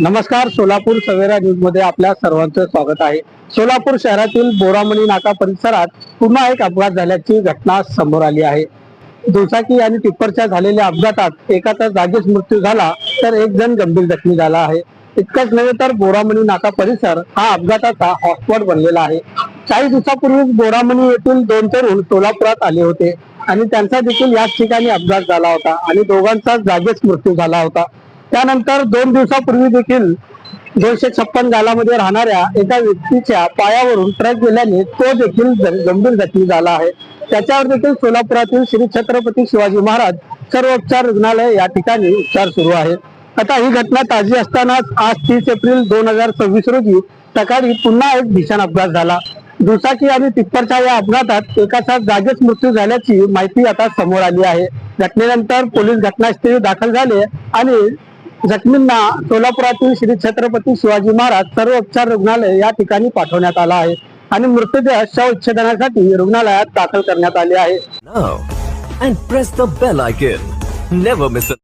नमस्कार, सोलापूर सवेरा न्यूज मध्ये आपल्या सर्वांचं स्वागत आहे। सोलापूर शहरातील बोरामणी नाका परिसरात पुन्हा एक अपघात झाल्याची घटना समोर आली आहे। दुचाकी आणि टिप्परच्या झालेल्या अपघातात एकाचा जागीच मृत्यू झाला तर एक जण गंभीर जखमी झाला आहे। इतकंच नव्हे तर बोरामणी नाका परिसर हा अपघाताचा हॉटस्पॉट बनलेला आहे। काही दिवसापूर्वीच बोरामणी येथील 2 तरुण सोलापुरात आले होते आणि त्यांचा देखील याच ठिकाणी अपघात झाला होता आणि दोघांचा जागीच मृत्यू झाला होता। त्यानंतर 2 दिवसापूर्वी देखील 256 गालामध्ये राहणाऱ्या एका व्यक्तीच्या पायावरून ट्रक गेल्याने तो देखील गंभीर जखमी झाला आहे। त्याच्यावर देखील सोलापुरातील श्री छत्रपती शिवाजी महाराज सर्वोपचार रुग्णालय या ठिकाणी उपचार सुरू आहे। आता ही घटना ताजी असतानाच आज 30 एप्रिल 2026 रोजी सकाळी पुन्हा एक भीषण अपघात झाला। दुचाकी आणि टिप्परच्या या अपघातात एकाचा जागीच मृत्यू झाल्याची माहिती आता समोर आली आहे। घटनेनंतर पोलीस घटनास्थळी दाखल झाले आणि जखमींना सोलापुरातील श्री छत्रपती शिवाजी महाराज सर्वोपचार रुग्णालय या ठिकाणी पाठवण्यात आला आहे आणि मृतदेह शवविच्छेदनासाठी रुग्णालयात दाखल करण्यात आले आहे। Now and press the bell icon. Never miss a